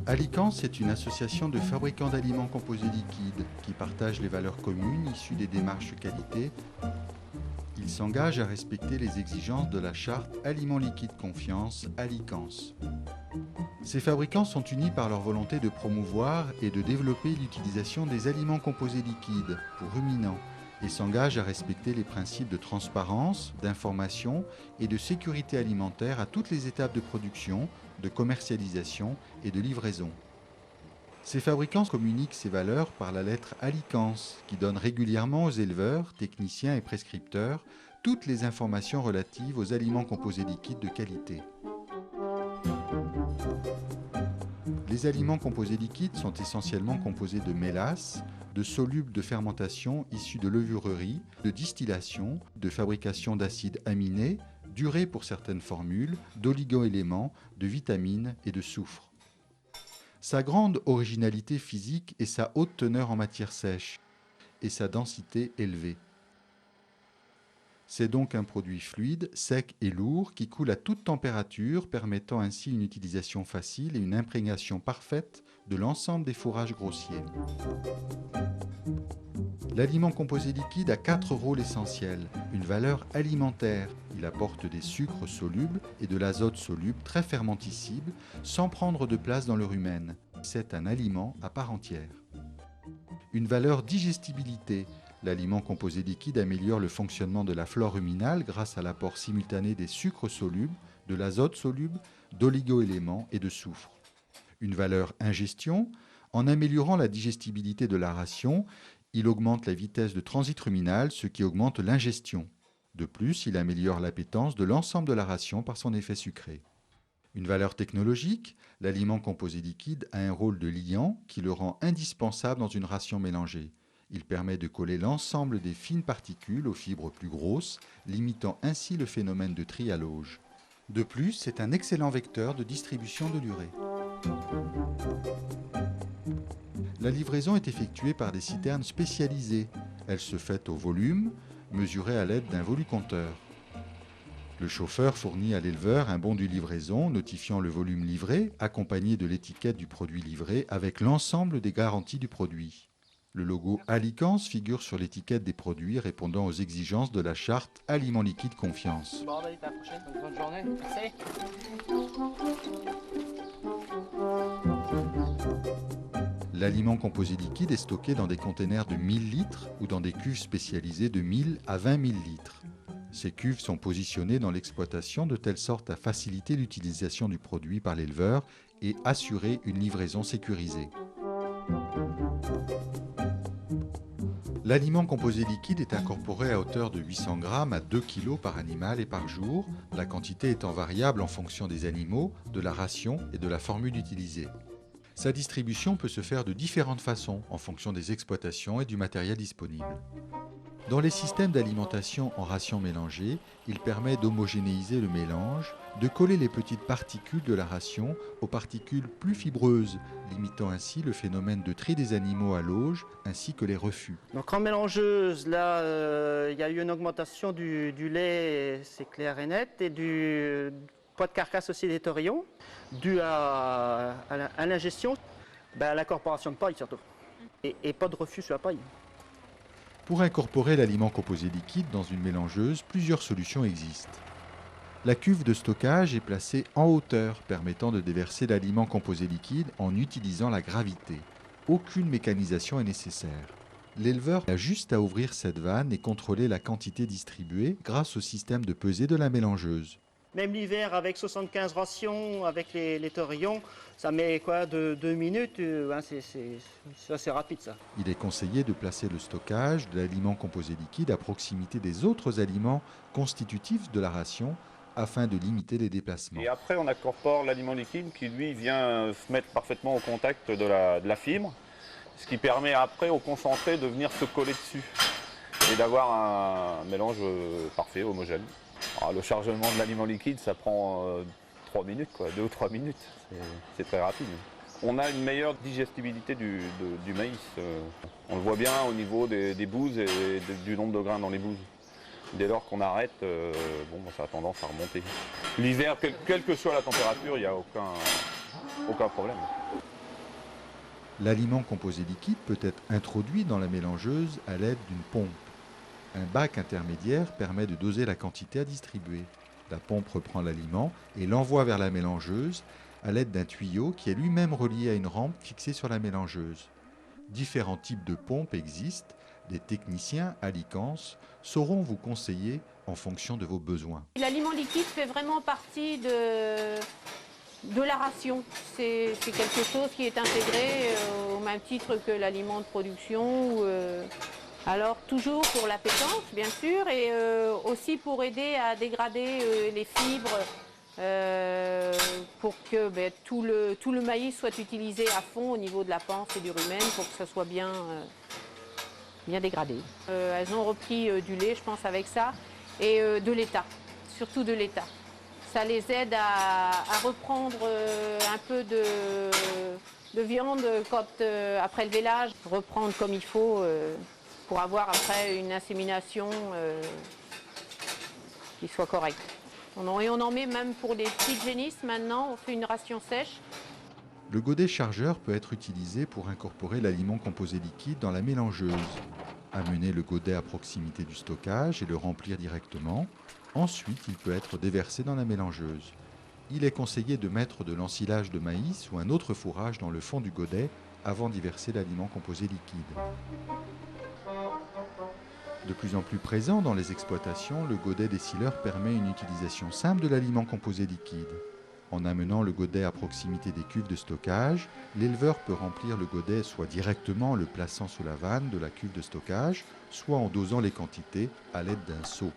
Alicance est une association de fabricants d'aliments composés liquides qui partagent les valeurs communes issues des démarches qualité. Ils s'engagent à respecter les exigences de la charte Aliments liquides confiance, Alicance. Ces fabricants sont unis par leur volonté de promouvoir et de développer l'utilisation des aliments composés liquides pour ruminants et s'engagent à respecter les principes de transparence, d'information et de sécurité alimentaire à toutes les étapes de production, de commercialisation et de livraison. Ces fabricants communiquent ces valeurs par la lettre Alicance, qui donne régulièrement aux éleveurs, techniciens et prescripteurs toutes les informations relatives aux aliments composés liquides de qualité. Les aliments composés liquides sont essentiellement composés de mélasse, de solubles de fermentation issus de levurerie, de distillation, de fabrication d'acides aminés, d'urée pour certaines formules, d'oligo-éléments, de vitamines et de soufre. Sa grande originalité physique est sa haute teneur en matière sèche et sa densité élevée. C'est donc un produit fluide, sec et lourd qui coule à toute température, permettant ainsi une utilisation facile et une imprégnation parfaite de l'ensemble des fourrages grossiers. L'aliment composé liquide a 4 rôles essentiels. Une valeur alimentaire, il apporte des sucres solubles et de l'azote soluble très fermentescibles sans prendre de place dans le rumen. C'est un aliment à part entière. Une valeur digestibilité, l'aliment composé liquide améliore le fonctionnement de la flore ruminale grâce à l'apport simultané des sucres solubles, de l'azote soluble, d'oligo-éléments et de soufre. Une valeur ingestion, en améliorant la digestibilité de la ration, il augmente la vitesse de transit ruminal, ce qui augmente l'ingestion. De plus, il améliore l'appétence de l'ensemble de la ration par son effet sucré. Une valeur technologique, l'aliment composé liquide a un rôle de liant qui le rend indispensable dans une ration mélangée. Il permet de coller l'ensemble des fines particules aux fibres plus grosses, limitant ainsi le phénomène de trialose. De plus, c'est un excellent vecteur de distribution de l'urée. La livraison est effectuée par des citernes spécialisées. Elle se fait au volume, mesuré à l'aide d'un volucompteur. Le chauffeur fournit à l'éleveur un bon de livraison notifiant le volume livré, accompagné de l'étiquette du produit livré avec l'ensemble des garanties du produit. Le logo Alicance figure sur l'étiquette des produits répondant aux exigences de la charte Aliments liquides confiance. Bon, allez, à la prochaine. Bonne journée. Merci. L'aliment composé liquide est stocké dans des containers de 1000 litres ou dans des cuves spécialisées de 1000 à 20 000 litres. Ces cuves sont positionnées dans l'exploitation de telle sorte à faciliter l'utilisation du produit par l'éleveur et assurer une livraison sécurisée. L'aliment composé liquide est incorporé à hauteur de 800 g à 2 kg par animal et par jour, la quantité étant variable en fonction des animaux, de la ration et de la formule utilisée. Sa distribution peut se faire de différentes façons en fonction des exploitations et du matériel disponible. Dans les systèmes d'alimentation en ration mélangée, il permet d'homogénéiser le mélange, de coller les petites particules de la ration aux particules plus fibreuses, limitant ainsi le phénomène de tri des animaux à l'auge ainsi que les refus. Donc en mélangeuse, là, il y a eu une augmentation du lait, c'est clair et net, et du poids de carcasse aussi des taurillons, dû à l'ingestion, à l'incorporation de paille surtout, et pas de refus sur la paille. Pour incorporer l'aliment composé liquide dans une mélangeuse, plusieurs solutions existent. La cuve de stockage est placée en hauteur, permettant de déverser l'aliment composé liquide en utilisant la gravité. Aucune mécanisation est nécessaire. L'éleveur a juste à ouvrir cette vanne et contrôler la quantité distribuée grâce au système de pesée de la mélangeuse. Même l'hiver, avec 75 rations, avec les taurillons, ça met quoi, de 2 minutes, c'est assez rapide ça. Il est conseillé de placer le stockage de l'aliment composé liquide à proximité des autres aliments constitutifs de la ration afin de limiter les déplacements. Et après, on incorpore l'aliment liquide qui, lui, vient se mettre parfaitement au contact de la fibre, ce qui permet après au concentré de venir se coller dessus et d'avoir un mélange parfait, homogène. Alors, le chargement de l'aliment liquide, ça prend 3 minutes, 2 ou 3 minutes, c'est très rapide. On a une meilleure digestibilité du maïs. On le voit bien au niveau des bouses et du nombre de grains dans les bouses. Dès lors qu'on arrête, ça a tendance à remonter. L'hiver, quelle que soit la température, il n'y a aucun problème. L'aliment composé liquide peut être introduit dans la mélangeuse à l'aide d'une pompe. Un bac intermédiaire permet de doser la quantité à distribuer. La pompe reprend l'aliment et l'envoie vers la mélangeuse à l'aide d'un tuyau qui est lui-même relié à une rampe fixée sur la mélangeuse. Différents types de pompes existent. Des techniciens à Licence sauront vous conseiller en fonction de vos besoins. L'aliment liquide fait vraiment partie de la ration. C'est quelque chose qui est intégré au même titre que l'aliment de production. Alors toujours pour l'appétence bien sûr et aussi pour aider à dégrader les fibres pour que tout le maïs soit utilisé à fond au niveau de la panse et du rumen pour que ça soit bien dégradé. Elles ont repris du lait je pense avec ça et de l'état, surtout de l'état. Ça les aide à reprendre un peu de viande après le vélage, reprendre comme il faut pour avoir après une insémination qui soit correcte. On en met même pour les petites génisses maintenant, on fait une ration sèche. Le godet chargeur peut être utilisé pour incorporer l'aliment composé liquide dans la mélangeuse. Amener le godet à proximité du stockage et le remplir directement. Ensuite, il peut être déversé dans la mélangeuse. Il est conseillé de mettre de l'ensilage de maïs ou un autre fourrage dans le fond du godet avant d'y verser l'aliment composé liquide. De plus en plus présent dans les exploitations, le godet dessileur permet une utilisation simple de l'aliment composé liquide. En amenant le godet à proximité des cuves de stockage, l'éleveur peut remplir le godet soit directement en le plaçant sous la vanne de la cuve de stockage, soit en dosant les quantités à l'aide d'un seau.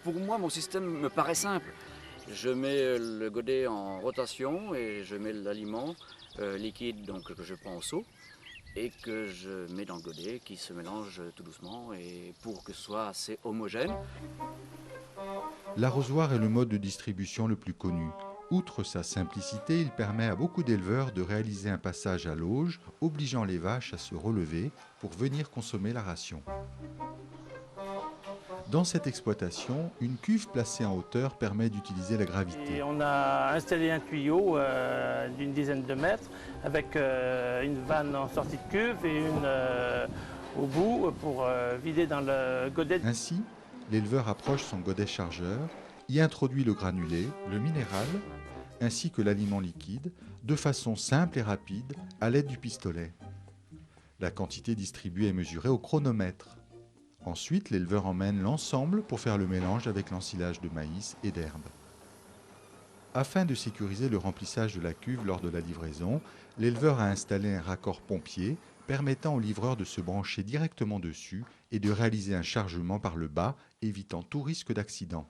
Pour moi, mon système me paraît simple. Je mets le godet en rotation et je mets l'aliment liquide donc, que je prends au seau et que je mets dans le godet qui se mélange tout doucement et pour que ce soit assez homogène. L'arrosoir est le mode de distribution le plus connu. Outre sa simplicité, il permet à beaucoup d'éleveurs de réaliser un passage à l'auge, obligeant les vaches à se relever pour venir consommer la ration. Dans cette exploitation, une cuve placée en hauteur permet d'utiliser la gravité. Et on a installé un tuyau d'une dizaine de mètres avec une vanne en sortie de cuve et une au bout pour vider dans le godet. Ainsi, l'éleveur approche son godet chargeur, y introduit le granulé, le minéral, ainsi que l'aliment liquide, de façon simple et rapide à l'aide du pistolet. La quantité distribuée est mesurée au chronomètre. Ensuite, l'éleveur emmène l'ensemble pour faire le mélange avec l'ensilage de maïs et d'herbe. Afin de sécuriser le remplissage de la cuve lors de la livraison, l'éleveur a installé un raccord pompier permettant au livreur de se brancher directement dessus et de réaliser un chargement par le bas, évitant tout risque d'accident.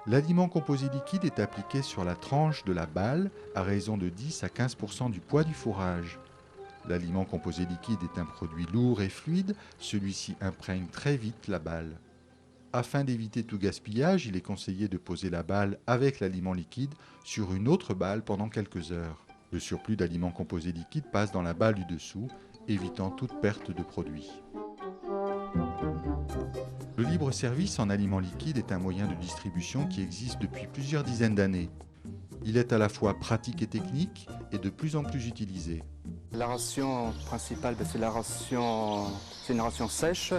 L'aliment composé liquide est appliqué sur la tranche de la balle à raison de 10 à 15% du poids du fourrage. L'aliment composé liquide est un produit lourd et fluide, celui-ci imprègne très vite la balle. Afin d'éviter tout gaspillage, il est conseillé de poser la balle avec l'aliment liquide sur une autre balle pendant quelques heures. Le surplus d'aliments composés liquides passe dans la balle du dessous, évitant toute perte de produit. Le libre-service en aliments liquides est un moyen de distribution qui existe depuis plusieurs dizaines d'années. Il est à la fois pratique et technique et de plus en plus utilisé. La ration principale, c'est une ration sèche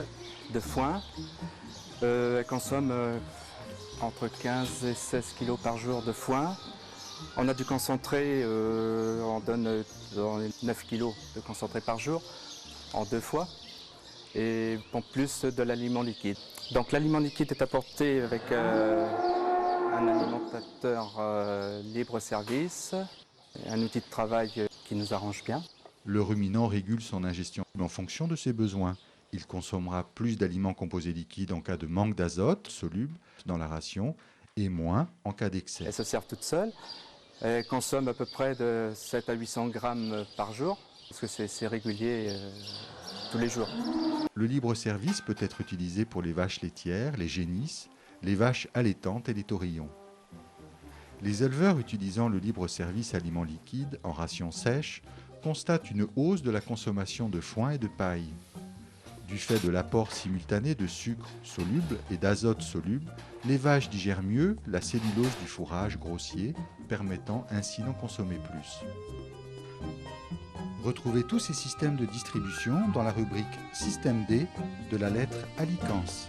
de foin. Elle consomme entre 15 et 16 kg par jour de foin. On a du concentré, on donne dans les 9 kg de concentré par jour en 2 fois. Et en plus de l'aliment liquide. Donc l'aliment liquide est apporté avec un alimentateur libre-service, un outil de travail qui nous arrange bien. Le ruminant régule son ingestion en fonction de ses besoins. Il consommera plus d'aliments composés liquides en cas de manque d'azote soluble dans la ration et moins en cas d'excès. Elle se sert toute seule. Elle consomme à peu près de 7 à 800 grammes par jour, parce que c'est régulier tous les jours. Le libre-service peut être utilisé pour les vaches laitières, les génisses, les vaches allaitantes et les taurillons. Les éleveurs utilisant le libre-service aliments liquides en ration sèche constatent une hausse de la consommation de foin et de paille. Du fait de l'apport simultané de sucre soluble et d'azote soluble, les vaches digèrent mieux la cellulose du fourrage grossier, permettant ainsi d'en consommer plus. Retrouvez tous ces systèmes de distribution dans la rubrique Système D de la lettre Alicans.